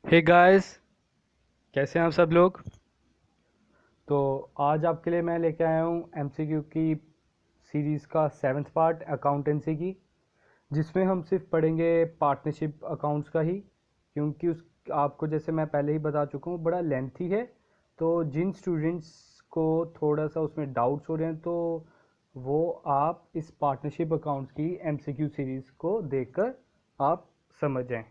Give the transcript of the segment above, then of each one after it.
Hey guys, कैसे हैं आप सब लोग। तो आज आपके लिए मैं लेके आया हूँ एमसीक्यू की सीरीज़ का 7th पार्ट अकाउंटेंसी की, जिसमें हम सिर्फ पढ़ेंगे पार्टनरशिप अकाउंट्स का ही, क्योंकि उस आपको जैसे मैं पहले ही बता चुका हूँ बड़ा लेंथी है। तो जिन स्टूडेंट्स को थोड़ा सा उसमें डाउट्स हो रहे हैं तो वो आप इस पार्टनरशिप अकाउंट्स की एमसीक्यू सीरीज़ को देखकर आप समझ जाएं।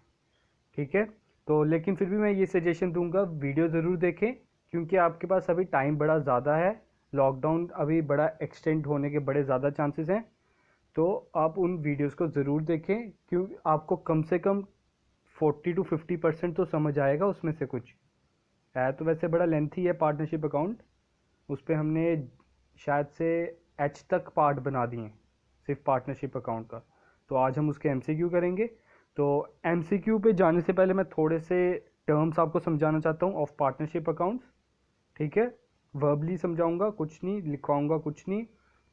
ठीक है। तो लेकिन फिर भी मैं ये सजेशन दूंगा, वीडियो ज़रूर देखें, क्योंकि आपके पास अभी टाइम बड़ा ज़्यादा है। लॉकडाउन अभी बड़ा एक्सटेंड होने के बड़े ज़्यादा चांसेस हैं। तो आप उन वीडियोस को ज़रूर देखें, क्यों आपको कम से कम 40 to 50% तो समझ आएगा उसमें से। कुछ है तो वैसे बड़ा लेंथी है पार्टनरशिप अकाउंट, उस पर हमने शायद से एच तक पार्ट बना दिए सिर्फ पार्टनरशिप अकाउंट का। तो आज हम उसके एमसीक्यू करेंगे। तो एमसीक्यू पे जाने से पहले मैं थोड़े से टर्म्स आपको समझाना चाहता हूँ ऑफ पार्टनरशिप अकाउंट्स। ठीक है। वर्बली समझाऊंगा, कुछ नहीं लिखवाऊंगा, कुछ नहीं।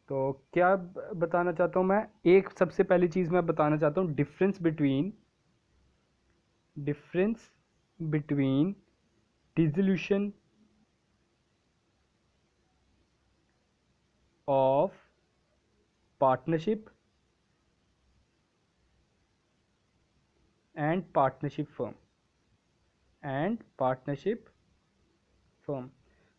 तो क्या बताना चाहता हूँ मैं, एक सबसे पहली चीज़ मैं बताना चाहता हूँ, difference between dissolution of partnership and partnership firm.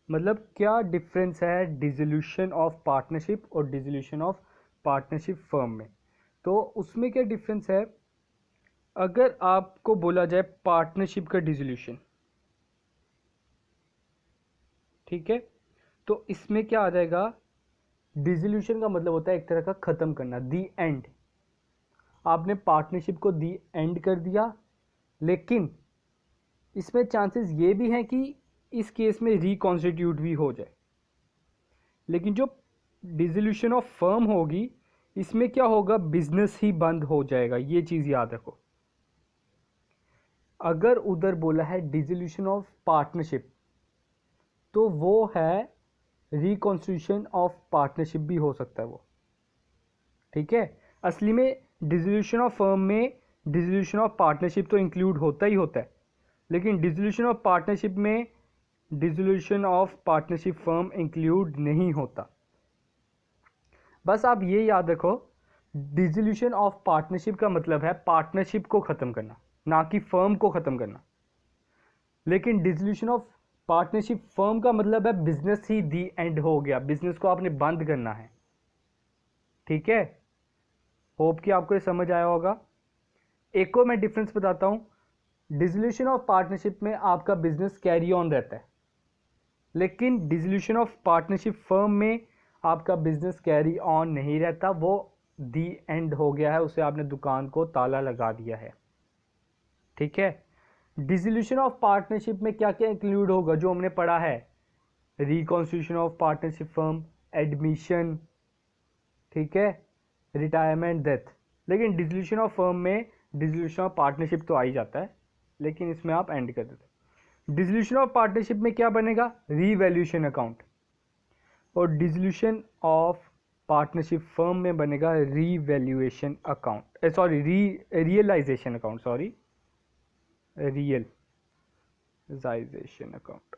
मतलब क्या डिफरेंस है डिसोल्यूशन ऑफ पार्टनरशिप और डिसोल्यूशन ऑफ पार्टनरशिप फर्म में। तो उसमें क्या डिफरेंस है, अगर आपको बोला जाए पार्टनरशिप का डिसोल्यूशन, ठीक है, तो इसमें क्या आ जाएगा, डिसोल्यूशन का मतलब होता है एक तरह का ख़त्म करना, दी एंड। आपने पार्टनरशिप को दी एंड कर दिया, लेकिन इसमें चांसेस ये भी हैं कि इस केस में रिकॉन्स्टिट्यूट भी हो जाए। लेकिन जो डिसोल्यूशन ऑफ फर्म होगी, इसमें क्या होगा, बिजनेस ही बंद हो जाएगा। ये चीज़ याद रखो। अगर उधर बोला है डिसोल्यूशन ऑफ पार्टनरशिप, तो वो है रिकॉन्स्टिट्यूशन ऑफ पार्टनरशिप भी हो सकता है वो। ठीक है। असली में डिसोल्यूशन ऑफ फर्म में डिसोल्यूशन ऑफ पार्टनरशिप तो इंक्लूड होता ही होता है, लेकिन डिसोल्यूशन ऑफ पार्टनरशिप में dissolution of partnership firm include नहीं होता। बस आप ये याद रखो, डिसोल्यूशन ऑफ पार्टनरशिप का मतलब है पार्टनरशिप को ख़त्म करना, ना कि फर्म को ख़त्म करना। लेकिन डिसोल्यूशन ऑफ पार्टनरशिप फर्म का मतलब है बिजनेस ही दी एंड हो गया, बिजनेस को आपने बंद करना है। ठीक है। होप कि आपको ये समझ आया होगा। एक और मैं डिफरेंस बताता हूं, डिसोल्यूशन ऑफ पार्टनरशिप में आपका बिजनेस कैरी ऑन रहता है, लेकिन डिसोल्यूशन ऑफ पार्टनरशिप फर्म में आपका बिजनेस कैरी ऑन नहीं रहता, वो दी एंड हो गया है, उसे आपने दुकान को ताला लगा दिया है। ठीक है। डिसोल्यूशन ऑफ पार्टनरशिप में क्या क्या इंक्लूड होगा जो हमने पढ़ा है, reconstitution of partnership firm, admission, ठीक है, रिटायरमेंट, डेथ। लेकिन डिसोल्यूशन ऑफ फर्म में डिसोल्यूशन ऑफ पार्टनरशिप तो आ ही जाता है, लेकिन इसमें आप एंड कर देते। डिसोल्यूशन ऑफ पार्टनरशिप में क्या बनेगा, रीवैल्यूएशन अकाउंट, और डिसोल्यूशन ऑफ पार्टनरशिप फर्म में बनेगा revaluation account, sorry realisation account, sorry realisation account.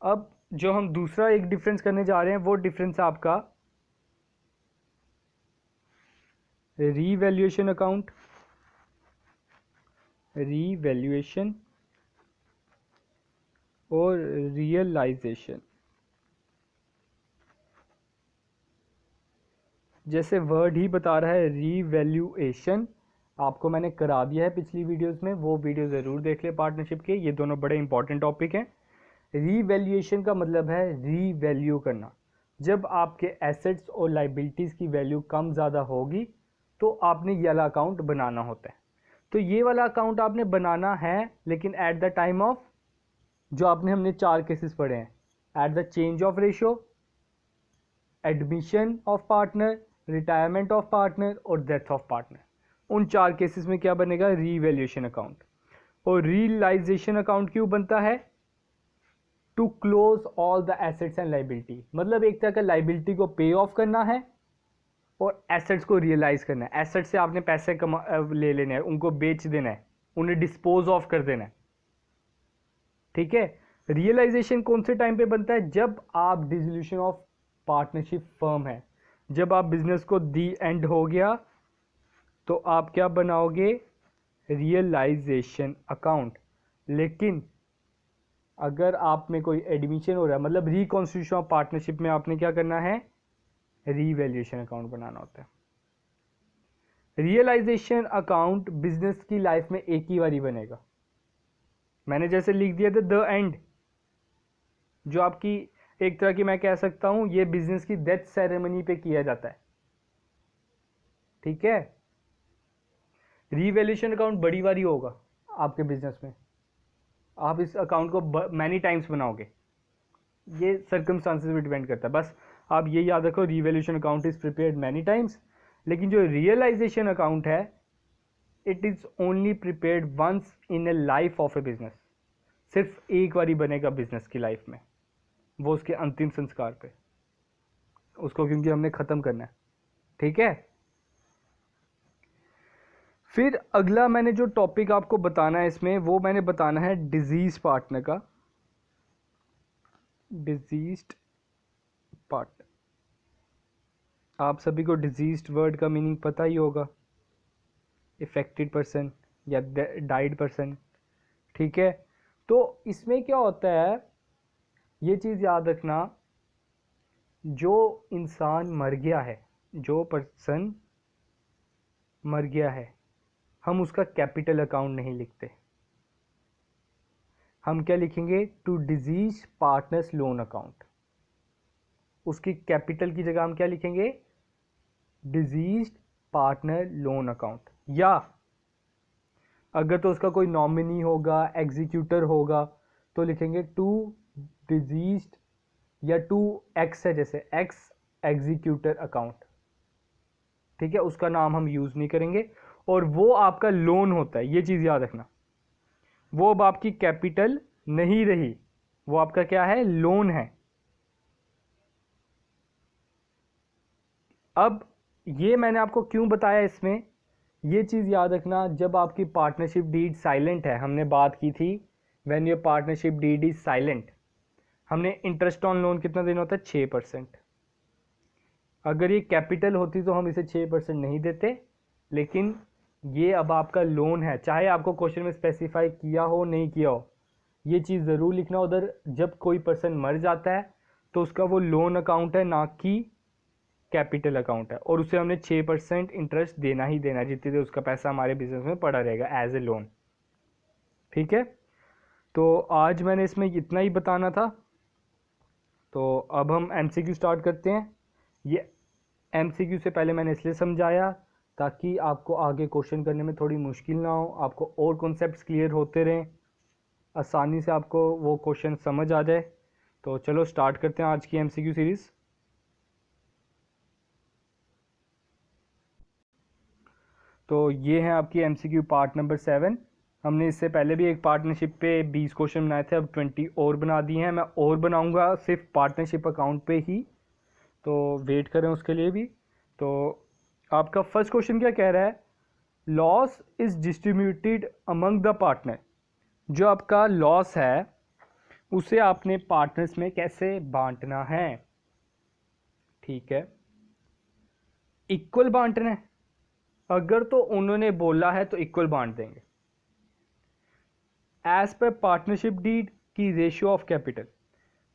अब जो हम दूसरा एक डिफरेंस करने जा रहे हैं, वो डिफरेंस है आपका रीवैल्यूएशन अकाउंट, रीवैल्यूएशन और रियलाइजेशन। जैसे वर्ड ही बता रहा है रीवैल्यूएशन, आपको मैंने करा दिया है पिछली वीडियोस में, वो वीडियो ज़रूर देख ले पार्टनरशिप के, ये दोनों बड़े इंपॉर्टेंट टॉपिक हैं। रीवैल्यूएशन का मतलब है रीवैल्यू करना। जब आपके एसेट्स और लाइबिलिटीज़ की वैल्यू कम ज़्यादा होगी तो आपने ये वाला अकाउंट बनाना होता है। तो ये वाला अकाउंट आपने बनाना है, लेकिन एट द टाइम ऑफ, जो आपने हमने 4 केसेस पढ़े हैं, at the change of ratio, admission of partner, retirement of partner और डेथ ऑफ पार्टनर। उन 4 केसेस में क्या बनेगा, रीवैल्यूएशन अकाउंट। और रियलाइजेशन अकाउंट क्यों बनता है, to close all the assets and liability. मतलब एक तरह का लाइबिलिटी को पे ऑफ करना है और एसेट्स को रियलाइज करना है। एसेट्स से आपने पैसे ले लेने हैं, उनको बेच देना है। उन्हें डिस्पोज ऑफ कर देना है। ठीक है, रियलाइजेशन कौन से टाइम पे बनता है? जब आप डिसोल्यूशन ऑफ पार्टनरशिप फर्म है, जब आप बिजनेस को दी एंड हो गया तो आप क्या बनाओगे? Realisation account. लेकिन अगर आप में कोई एडमिशन हो रहा है, मतलब रिकॉन्स्टिट्यूशन ऑफ पार्टनरशिप में आपने क्या करना है? रीवैल्यूएशन अकाउंट बनाना होता है। रियलाइजेशन अकाउंट बिजनेस की लाइफ में एक ही बारी बनेगा। मैंने जैसे लिख दिया था द एंड, जो आपकी एक तरह की मैं कह सकता हूं ये बिजनेस की डेथ सेरेमनी पे किया जाता है। ठीक है, रीवैल्यूएशन अकाउंट बड़ी बारी होगा आपके बिजनेस में, आप इस अकाउंट को मैनी टाइम्स बनाओगे, ये सर्कमस्टांसेस पे डिपेंड करता है। बस आप ये याद रखो, revaluation account is prepared many times, लेकिन जो रियलाइजेशन अकाउंट है it is only prepared once in a life of a business. सिर्फ एक बारी बनेगा बिजनेस की लाइफ में, वो उसके अंतिम संस्कार पे, उसको क्योंकि हमने खत्म करना है। ठीक है, फिर अगला मैंने जो टॉपिक आपको बताना है इसमें, वो मैंने बताना है डिजीज पार्टनर का। डिजीज्ड पार्टनर, आप सभी को डिजीज्ड वर्ड का मीनिंग पता ही होगा, इफेक्टेड पर्सन या डाइड पर्सन। ठीक है, तो इसमें क्या होता है, ये चीज़ याद रखना, जो इंसान मर गया है, जो पर्सन मर गया है, हम उसका कैपिटल अकाउंट नहीं लिखते, हम क्या लिखेंगे? To deceased partner's loan account. उसकी कैपिटल की जगह हम क्या लिखेंगे? Deceased partner loan account. या अगर तो उसका कोई नॉमिनी होगा, एग्जीक्यूटर होगा, तो लिखेंगे टू डिजीज, या टू एक्स है जैसे एक्स एग्जीक्यूटर अकाउंट। ठीक है, उसका नाम हम यूज नहीं करेंगे, और वो आपका लोन होता है, ये चीज याद रखना। वो अब आपकी कैपिटल नहीं रही, वो आपका क्या है? लोन है। अब ये मैंने आपको क्यों बताया इसमें, ये चीज याद रखना, जब आपकी पार्टनरशिप डीड साइलेंट है, हमने बात की थी when your partnership deed is silent, हमने इंटरेस्ट ऑन लोन कितना देना होता है? 6%। अगर ये कैपिटल होती तो हम इसे 6% नहीं देते, लेकिन ये अब आपका लोन है, चाहे आपको क्वेश्चन में स्पेसिफाई किया हो नहीं किया हो, ये चीज़ ज़रूर लिखना उधर। जब कोई पर्सन मर जाता है तो उसका वो लोन अकाउंट है, ना कि कैपिटल अकाउंट है, और उसे हमने 6% इंटरेस्ट देना ही देना है, जितनी देर उसका पैसा हमारे बिजनेस में पड़ा रहेगा एज ए लोन। ठीक है, तो आज मैंने इसमें इतना ही बताना था। तो अब हम एमसीक्यू स्टार्ट करते हैं। ये एमसीक्यू से पहले मैंने इसलिए समझाया ताकि आपको आगे क्वेश्चन करने में थोड़ी मुश्किल ना हो, आपको और कॉन्सेप्ट्स क्लियर होते रहें, आसानी से आपको वो क्वेश्चन समझ आ जाए। तो चलो स्टार्ट करते हैं आज की एमसीक्यू सीरीज़। तो ये है आपकी एमसीक्यू पार्ट नंबर 7। हमने इससे पहले भी एक पार्टनरशिप पे 20 क्वेश्चन बनाए थे, अब 20 और बना दिए हैं। मैं और बनाऊंगा सिर्फ पार्टनरशिप अकाउंट पे ही, तो वेट करें उसके लिए भी। तो आपका फर्स्ट क्वेश्चन क्या कह रहा है? Loss is distributed among the partner. जो आपका लॉस है उसे आपने पार्टनर्स में कैसे बांटना है? ठीक है, इक्वल बांटना है। अगर तो उन्होंने बोला है तो इक्वल बांट देंगे। एज पर पार्टनरशिप डीड की ratio of capital,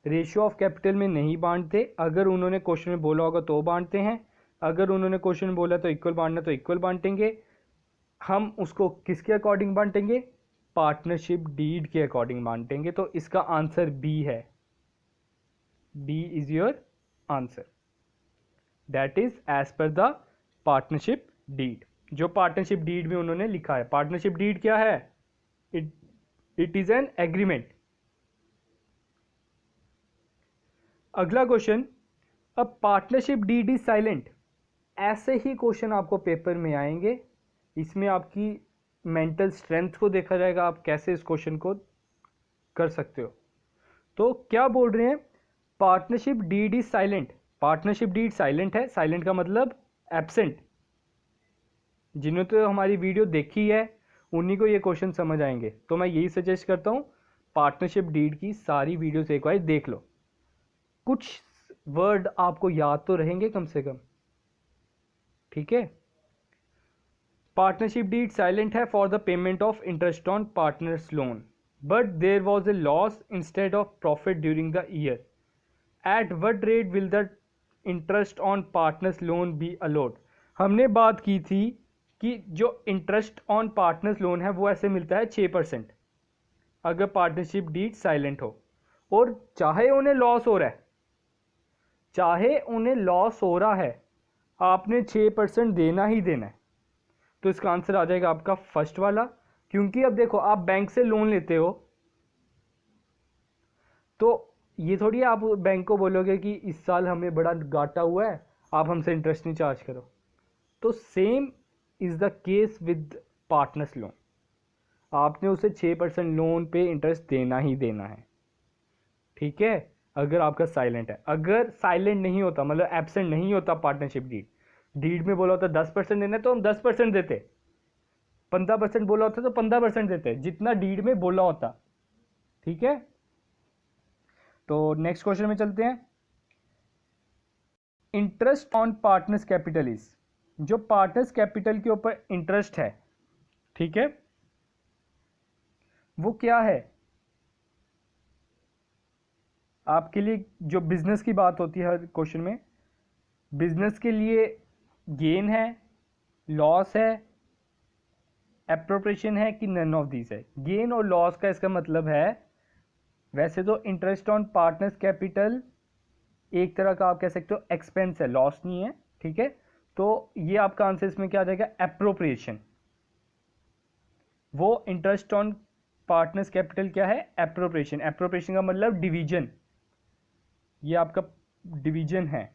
ratio of capital में नहीं बांटते। अगर उन्होंने क्वेश्चन में बोला होगा तो बांटते हैं, अगर उन्होंने क्वेश्चन में बोला तो इक्वल बांटना तो इक्वल बांटेंगे। हम उसको किसके अकॉर्डिंग बांटेंगे? पार्टनरशिप डीड के अकॉर्डिंग बांटेंगे। तो इसका आंसर बी है, B is your answer, that is as per the partnership deed, जो पार्टनरशिप डीड में उन्होंने लिखा है। पार्टनरशिप डीड क्या है? It is an agreement. अगला क्वेश्चन, अब पार्टनरशिप डीड इज साइलेंट। ऐसे ही क्वेश्चन आपको पेपर में आएंगे, इसमें आपकी मेंटल स्ट्रेंथ को देखा जाएगा, आप कैसे इस क्वेश्चन को कर सकते हो। तो क्या बोल रहे हैं? Partnership deed is silent. Partnership deed silent है, साइलेंट का मतलब एब्सेंट। जिन्होंने तो हमारी वीडियो देखी है उन्हीं को ये क्वेश्चन समझ आएंगे। तो मैं यही सजेस्ट करता हूँ, पार्टनरशिप डीड की सारी वीडियोस एक बार देख लो, कुछ वर्ड आपको याद तो रहेंगे कम से कम। ठीक है। पार्टनरशिप डीड साइलेंट है for the payment of interest on partner's loan, but there was a loss instead of profit during the year. At what rate will the interest on partner's loan be allowed. हमने बात की थी कि जो interest on partner's loan है वो ऐसे मिलता है 6% अगर पार्टनरशिप डीड साइलेंट हो, और चाहे उन्हें लॉस हो रहा है, चाहे उन्हें लॉस हो रहा है, आपने 6% देना ही देना है। तो इसका आंसर आ जाएगा आपका फर्स्ट वाला, क्योंकि अब देखो आप बैंक से लोन लेते हो तो ये थोड़ी आप बैंक को बोलोगे कि इस साल हमें बड़ा घाटा हुआ है, आप हमसे इंटरेस्ट नहीं चार्ज करो। तो same is the case with partners loan, आपने उसे 6% लोन पे इंटरेस्ट देना ही देना है। ठीक है, अगर आपका साइलेंट है। अगर साइलेंट नहीं होता, मतलब एब्सेंट नहीं होता पार्टनरशिप डीड, डीड में बोला होता 10% देना है तो हम 10% देते, 15% बोला होता तो 15% देते, जितना डीड में बोला होता। ठीक है, तो नेक्स्ट क्वेश्चन में चलते हैं। Interest on partners capital is, जो पार्टनर्स कैपिटल के ऊपर इंटरेस्ट है, ठीक है, वो क्या है? आपके लिए जो बिजनेस की बात होती है हर क्वेश्चन में, बिजनेस के लिए गेन है, लॉस है, एप्रोप्रिएशन है कि नन ऑफ दीज है? गेन और लॉस का इसका मतलब है, वैसे तो इंटरेस्ट ऑन पार्टनर्स कैपिटल एक तरह का आप कह सकते हो एक्सपेंस है, लॉस नहीं है। ठीक है, तो ये आपका आंसर इसमें क्या आ जाएगा? एप्रोप्रिएशन। वो इंटरेस्ट ऑन पार्टनर्स कैपिटल क्या है? एप्रोप्रिएशन। एप्रोप्रिएशन का मतलब डिवीजन, ये आपका डिवीजन है।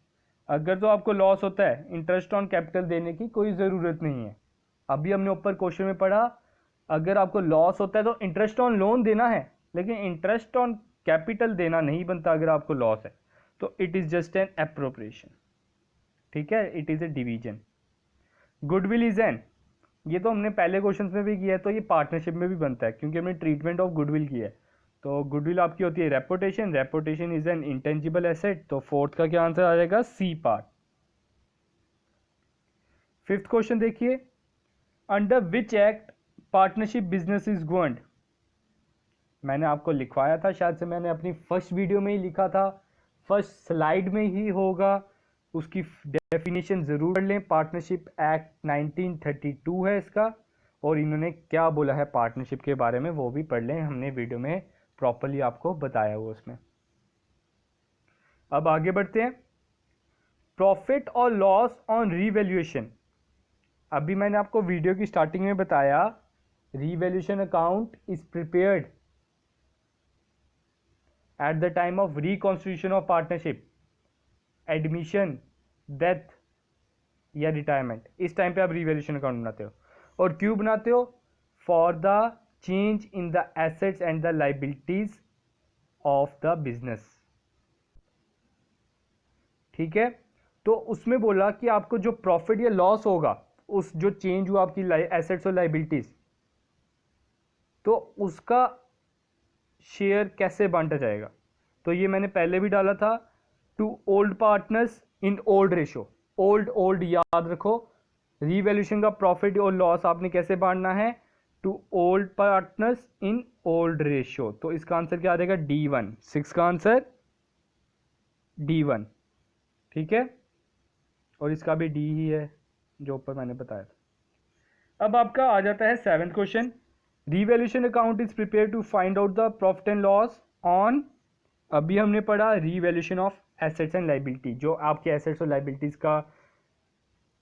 अगर तो आपको लॉस होता है, इंटरेस्ट ऑन कैपिटल देने की कोई ज़रूरत नहीं है। अभी हमने ऊपर क्वेश्चन में पढ़ा, अगर आपको लॉस होता है तो इंटरेस्ट ऑन लोन देना है, लेकिन इंटरेस्ट ऑन कैपिटल देना नहीं बनता अगर आपको लॉस है, तो it is just an appropriation. ठीक है, it is A division. Goodwill is an, ये तो हमने पहले क्वेश्चन में भी किया है, तो ये पार्टनरशिप में भी बनता है क्योंकि हमने ट्रीटमेंट ऑफ गुडविल किया है। तो गुडविल आपकी होती है reputation, reputation is an intangible asset. तो फोर्थ का क्या आंसर आ जाएगा? C part. फिफ्थ क्वेश्चन देखिए, under which act partnership business is governed. मैंने आपको लिखवाया था, शायद से मैंने अपनी फर्स्ट वीडियो में ही लिखा था, फर्स्ट स्लाइड में ही होगा, उसकी डेफिनेशन ज़रूर पढ़ लें। पार्टनरशिप एक्ट 1932 है इसका, और इन्होंने क्या बोला है पार्टनरशिप के बारे में वो भी पढ़ लें, हमने वीडियो में प्रॉपर्ली आपको बताया हुआ उसमें। अब आगे बढ़ते हैं। प्रॉफिट और लॉस ऑन रीवैल्यूएशन। अभी मैंने आपको वीडियो की स्टार्टिंग में बताया, revaluation account is prepared eight the time of reconstitution of partnership, admission, death या रिटायरमेंट। इस टाइम पे आप रीवैल्यूएशन अकाउंट बनाते हो। और क्यों बनाते हो? For the change in the assets and the liabilities of the business. ठीक है, तो उसमें बोला कि आपको जो प्रॉफिट या लॉस होगा, उस जो चेंज हुआ आपकी एसेट्स और लाइबिलिटीज, तो उसका शेयर कैसे बांटा जाएगा? तो ये मैंने पहले भी डाला था, to old partners in old ratio. Old old याद रखो। रीवैल्यूएशन का प्रॉफिट और लॉस आपने कैसे बांटना है? To old partners in old ratio. तो इसका आंसर क्या आ जाएगा? D1। 6 का आंसर D1। ठीक है, और इसका भी डी ही है जो ऊपर मैंने बताया था। अब आपका आ जाता है 7th question. Revaluation account is prepare to find out the profit and loss on, अभी हमने पढ़ा revaluation of assets and liability, जो आपके एसेट्स और लाइबिलिटीज का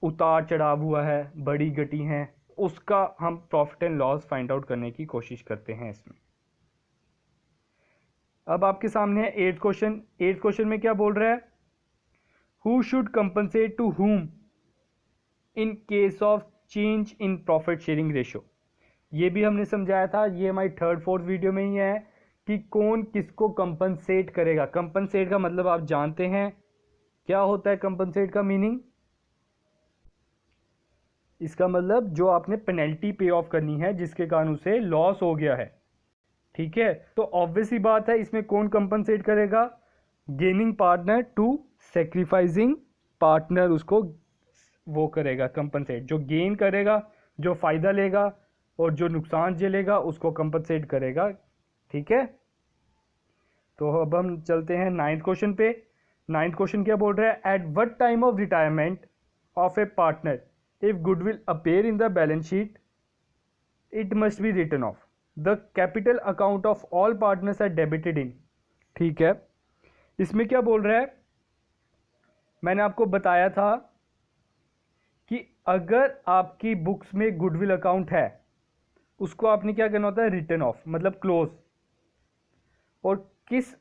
उतार चढ़ाव हुआ है, बड़ी घटी हैं, उसका हम profit and loss find out करने की कोशिश करते हैं इसमें। अब आपके सामने है 8th क्वेश्चन। 8th क्वेश्चन में क्या बोल रहा है? Who should compensate to whom in case of change in profit sharing ratio. ये भी हमने समझाया था, ये हमारी 3rd 4th वीडियो में ही है कि कौन किसको कंपनसेट करेगा। कंपनसेट का मतलब आप जानते हैं क्या होता है? कंपनसेट का मीनिंग इसका मतलब जो आपने पेनल्टी पे ऑफ करनी है जिसके कारण उसे लॉस हो गया है, ठीक है। तो ऑब्वियस ही बात है, इसमें कौन कंपनसेट करेगा? Gaining partner to sacrificing partner, उसको वो करेगा कंपनसेट। जो गेन करेगा, जो फायदा लेगा, और जो नुकसान झेलेगा उसको कंपनसेट करेगा, ठीक है। तो अब हम चलते हैं 9th क्वेश्चन पे। 9th क्वेश्चन क्या बोल रहा है? At what time of retirement of a partner if goodwill appear in the balance sheet it must be written off, the capital account of all partners are debited in, ठीक है। इसमें क्या बोल रहा है? मैंने आपको बताया था कि अगर आपकी बुक्स में गुडविल अकाउंट है उसको आपने क्या करना होता है? रिटन ऑफ, मतलब क्लोज। और किस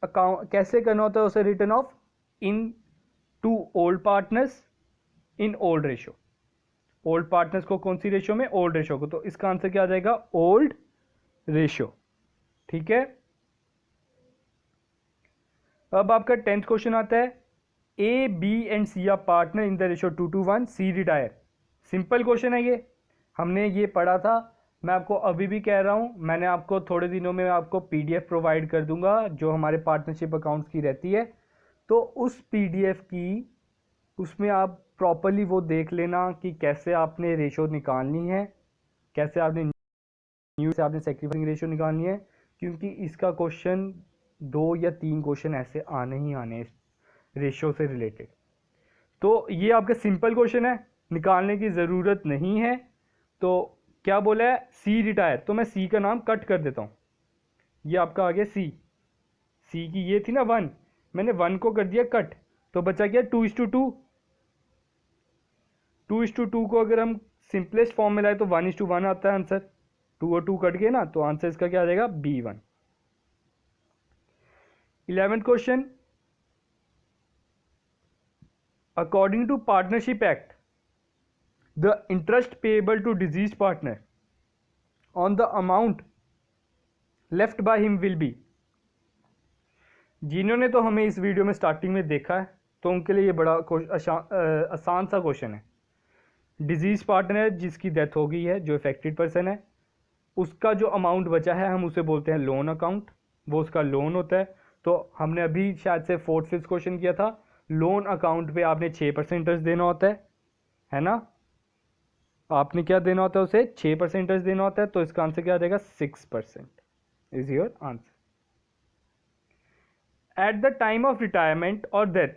अकाउंट कैसे करना होता है उसे written off? In to old partners in old ratio. Old partners को कौन सी रेशो में? ओल्ड रेशो को। तो इसका आंसर क्या आ जाएगा? ओल्ड रेशो, ठीक है। अब आपका 10th क्वेश्चन आता है, A B and C are partner in the ratio 2:1, C retire. Simple question है ये, हमने ये पढ़ा था। मैं आपको अभी भी कह रहा हूँ, मैंने आपको थोड़े दिनों में आपको पीडीएफ प्रोवाइड कर दूंगा जो हमारे पार्टनरशिप अकाउंट्स की रहती है। तो उस पीडीएफ की उसमें आप प्रॉपरली वो देख लेना कि कैसे आपने रेशो निकालनी है, कैसे आपने न्यू से आपने सेक्रीफाइसिंग रेशो निकालनी है, क्योंकि इसका क्वेश्चन 2 या 3 क्वेश्चन ऐसे आने ही आने इस रेशो से रिलेटेड। तो ये आपका सिंपल क्वेश्चन है, निकालने की ज़रूरत नहीं है। तो क्या बोला है? C retire. तो मैं सी का नाम कट कर देता हूँ, ये आपका आ गया सी। सी की ये थी ना 1, मैंने 1 को कर दिया कट, तो बचा गया 2:2। 2:2 को अगर हम सिंपलेस्ट फॉर्म में लाए तो 1:1 आता है आंसर। 2 और 2 कट गए ना, तो आंसर इसका क्या आ जाएगा? B1। 11th question, according to partnership act the interest payable to deceased partner on the amount left by him will be. जिन्होंने तो हमें इस वीडियो में स्टार्टिंग में देखा है तो उनके लिए ये बड़ा आसान सा क्वेश्चन है। डिजीज पार्टनर जिसकी डेथ हो गई है, जो इफेक्टेड पर्सन है, उसका जो अमाउंट बचा है हम उसे बोलते हैं लोन अकाउंट, वो उसका लोन होता है। तो हमने अभी शायद से 4th 5th क्वेश्चन किया था, लोन अकाउंट पे आपने 6% इंटरेस्ट देना होता है ना। आपने क्या देना होता है उसे? 6% इंटरेस्ट देना होता है। तो इसका आंसर क्या आ जाएगा? 6% is your answer. At the time of retirement और death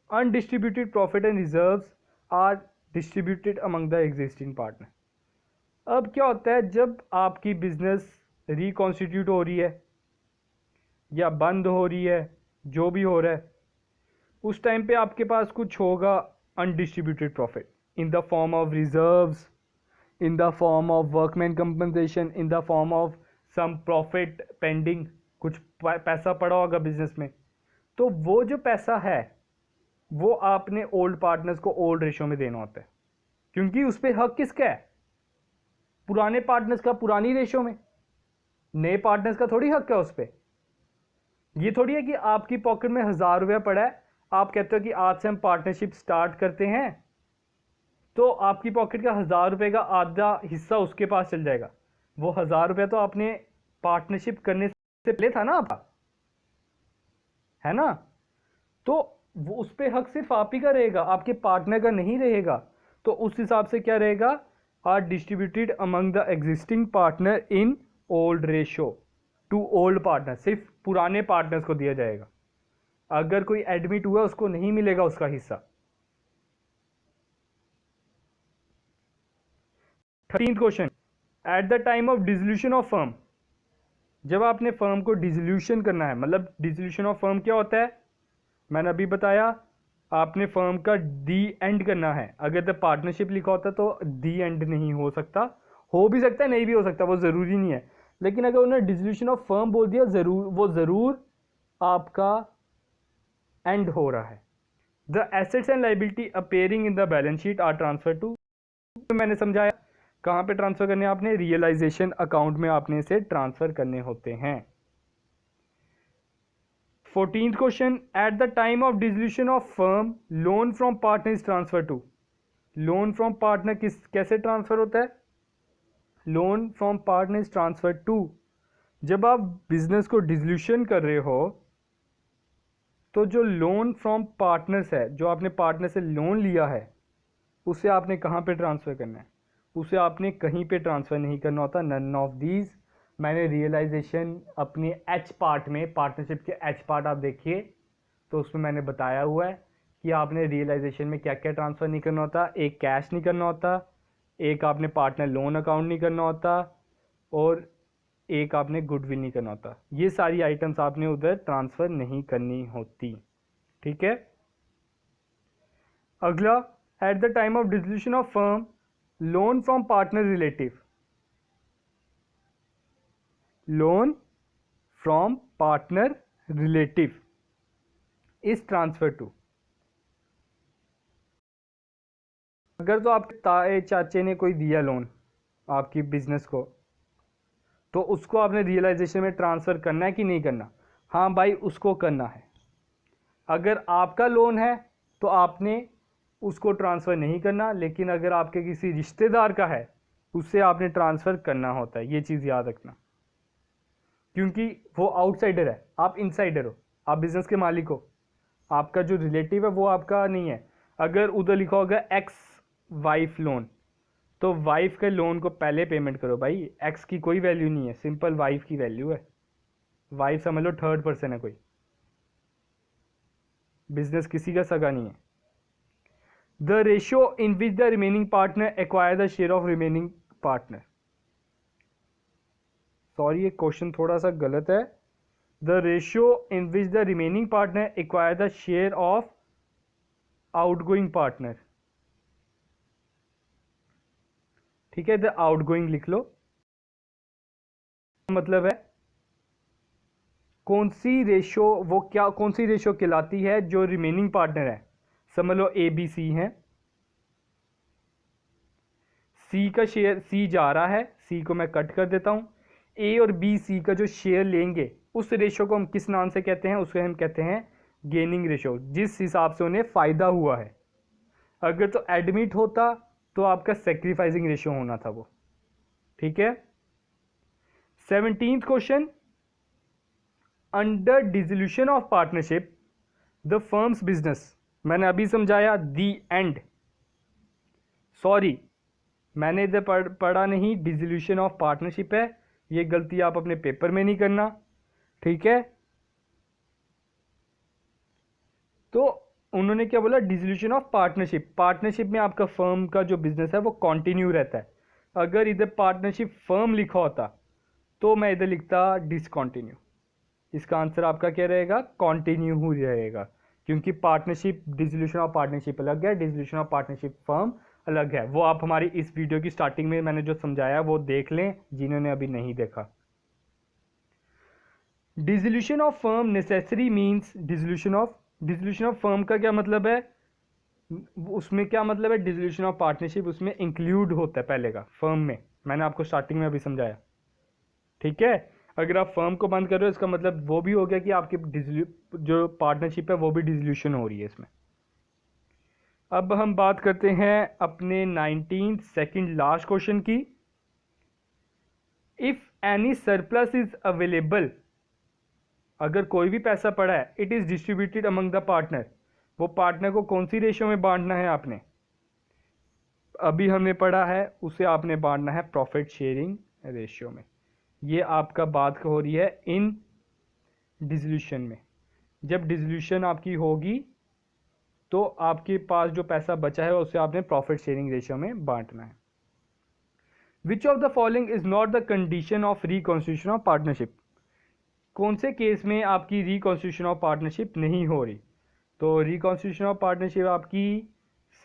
undistributed profit and reserves are distributed among the existing partner. अब क्या होता है जब आपकी बिजनेस रिकॉन्स्टिट्यूट हो रही है या बंद हो रही है, जो भी हो रहा है, उस टाइम पे आपके पास कुछ होगा undistributed profit in the form of reserves, in the form of workman compensation, in the form of some profit pending, कुछ पैसा पड़ा होगा बिजनेस में। तो वो जो पैसा है वो आपने ओल्ड पार्टनर्स को ओल्ड रेशो में देना होता है, क्योंकि उस पर हक किसका है? पुराने पार्टनर्स का पुरानी रेशो में, नए पार्टनर्स का थोड़ी हक है उस पर। ये थोड़ी है कि आपकी पॉकेट में 1000 रुपया पड़ा है, आप कहते हो कि आज से हम पार्टनरशिप स्टार्ट करते हैं, तो आपकी पॉकेट का 1000 रुपये का आधा हिस्सा उसके पास चल जाएगा। वो 1000 रुपया तो आपने पार्टनरशिप करने से पहले था ना आपका, है ना। तो वो उस पर हक सिर्फ आप ही का रहेगा, आपके पार्टनर का नहीं रहेगा। तो उस हिसाब से क्या रहेगा? Are distributed among the existing partner in old ratio to old partner. सिर्फ पुराने पार्टनर्स को दिया जाएगा, अगर कोई एडमिट हुआ उसको नहीं मिलेगा उसका हिस्सा। 13th question, at the time of dissolution of firm, जब आपने फर्म को डिसोल्यूशन करना है, मतलब डिसोल्यूशन ऑफ फर्म क्या होता है? मैंने अभी बताया, आपने फर्म का दी एंड करना है। अगर द पार्टनरशिप लिखा होता तो दी एंड नहीं हो सकता, हो भी सकता है नहीं भी हो सकता, वो ज़रूरी नहीं है। लेकिन अगर उन्होंने डिसोल्यूशन ऑफ फर्म बोल दिया, वो ज़रूर आपका एंड हो रहा है। The assets and liability appearing in the balance sheet are transfer to, मैंने समझाया कहाँ पे ट्रांसफर करने आपने? रियलाइजेशन अकाउंट में आपने इसे ट्रांसफर करने होते हैं। 14th question, at the time of dissolution of firm loan from partner is transfer to. Loan from partner कैसे ट्रांसफ़र होता है? Loan from partner is transfer to, जब आप बिजनेस को डिसोल्यूशन कर रहे हो तो जो लोन फ्रॉम पार्टनर्स है, जो आपने पार्टनर से लोन लिया है, उसे आपने कहाँ पे ट्रांसफ़र करना है? उसे आपने कहीं पे ट्रांसफ़र नहीं करना होता, नन ऑफ दीज। मैंने रियलाइजेशन अपने एच पार्ट में, पार्टनरशिप के एच पार्ट आप देखिए तो उसमें मैंने बताया हुआ है कि आपने रियलाइजेशन में क्या क्या ट्रांसफ़र नहीं करना होता। एक कैश नहीं करना होता, एक आपने पार्टनर लोन अकाउंट नहीं करना होता, और एक आपने गुडविल नहीं करना होता। ये सारी आइटम्स आपने उधर ट्रांसफ़र नहीं करनी होती। ठीक है। अगला, at the time of dissolution of firm, loan from partner relative, loan from partner relative is transfer to. अगर तो आपके ताए चाचे ने कोई दिया लोन आपकी बिजनेस को, तो उसको आपने रियलाइजेशन में ट्रांसफ़र करना है कि नहीं करना? हाँ भाई, उसको करना है। अगर आपका लोन है तो आपने उसको ट्रांसफ़र नहीं करना, लेकिन अगर आपके किसी रिश्तेदार का है उससे आपने ट्रांसफ़र करना होता है। ये चीज़ याद रखना, क्योंकि वो आउटसाइडर है, आप इनसाइडर हो, आप बिजनेस के मालिक हो। आपका जो रिलेटिव है वो आपका नहीं है। अगर उधर लिखा होगा एक्स वाइफ लोन, तो वाइफ के लोन को पहले पेमेंट करो भाई। एक्स की कोई वैल्यू नहीं है, सिंपल वाइफ की वैल्यू है। वाइफ समझ लो थर्ड पर्सन है, कोई बिजनेस किसी का सगा नहीं है। The ratio in which the remaining partner acquire the share of remaining partner. Sorry, ये क्वेश्चन थोड़ा सा गलत है। The ratio in which the remaining partner acquire the share of outgoing partner. ठीक है, द आउटगोइंग लिख लो। मतलब है कौन सी रेशियो, वो क्या कौन सी रेशियो कहलाती है जो रिमेनिंग पार्टनर है। समझ लो ए बी सी है, सी का शेयर, सी जा रहा है, सी को मैं कट कर देता हूं। ए और बी सी का जो शेयर लेंगे उस रेशियो को हम किस नाम से कहते हैं? उसको हम कहते हैं गेनिंग रेशियो, जिस हिसाब से उन्हें फायदा हुआ है। अगर तो एडमिट होता तो आपका सेक्रीफाइसिंग रेशियो होना था वो। ठीक है। 17th question, under dissolution of partnership the firms business. मैंने अभी समझाया दी एंड, सॉरी मैंने इधर पढ़ा नहीं, डिसोल्यूशन ऑफ पार्टनरशिप है। ये गलती आप अपने पेपर में नहीं करना। ठीक है। तो उन्होंने क्या बोला? Dissolution of partnership. पार्टनरशिप में आपका फर्म का जो बिजनेस है वो कंटिन्यू रहता है। अगर इधर पार्टनरशिप फर्म लिखा होता तो मैं इधर लिखता डिसकंटिन्यू। इसका आंसर आपका क्या रहेगा? कंटिन्यू ही रहेगा, क्योंकि पार्टनरशिप, डिसोल्यूशन ऑफ पार्टनरशिप अलग है, डिसोल्यूशन ऑफ पार्टनरशिप फर्म अलग है। वो आप हमारी इस वीडियो की स्टार्टिंग में मैंने जो समझाया वो देख लें, जिन्होंने अभी नहीं देखा। Dissolution of firm necessary means dissolution of firm का क्या मतलब है? उसमें क्या मतलब है? डिसोल्यूशन ऑफ पार्टनरशिप उसमें इंक्लूड होता है पहले का, फर्म में। मैंने आपको स्टार्टिंग में अभी समझाया। ठीक है। अगर आप फर्म को बंद कर रहे हो इसका मतलब वो भी हो गया कि आपकी जो पार्टनरशिप है वो भी डिसोल्यूशन हो रही है इसमें। अब हम बात करते हैं अपने 19 सेकंड लास्ट क्वेश्चन की। If any surplus is available, अगर कोई भी पैसा पड़ा है, it is distributed among the partner. वो पार्टनर को कौन सी रेशियो में बांटना है आपने? अभी हमने पढ़ा है, उसे आपने बांटना है प्रॉफिट शेयरिंग रेशियो में। ये आपका बात हो रही है इन डिसोल्यूशन में। जब डिसोल्यूशन आपकी होगी तो आपके पास जो पैसा बचा है उसे आपने प्रॉफिट शेयरिंग रेशियो में बांटना है। Which of the following is not the condition of reconstitution of partnership. कौन से केस में आपकी रिकॉन्स्टिट्यूशन ऑफ पार्टनरशिप नहीं हो रही? तो रिकॉन्स्टिट्यूशन ऑफ पार्टनरशिप आपकी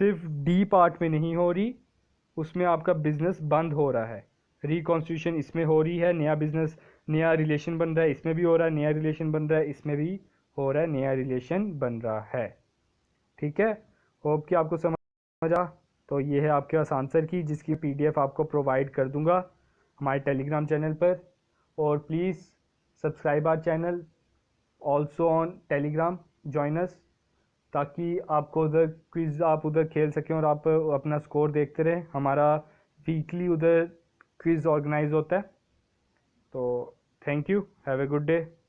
सिर्फ डी पार्ट में नहीं हो रही, उसमें आपका बिजनेस बंद हो रहा है। रिकॉन्स्टिट्यूशन इसमें हो रही है, नया बिजनेस, नया रिलेशन बन रहा है, इसमें भी हो रहा है, नया रिलेशन बन रहा है, इसमें भी हो रहा है, नया रिलेशन बन रहा है। ठीक है। होप कि आपको समझ आ। तो ये है आपके पास आंसर की, जिसकी पीडीएफ आपको प्रोवाइड कर दूंगा हमारे टेलीग्राम चैनल पर। और please subscribe our channel also on Telegram, join us. ताकि आपको उधर क्विज़ आप उधर खेल सकें और आप अपना स्कोर देखते रहें। हमारा वीकली उधर क्विज़ ऑर्गेनाइज होता है। तो thank you, have a good day.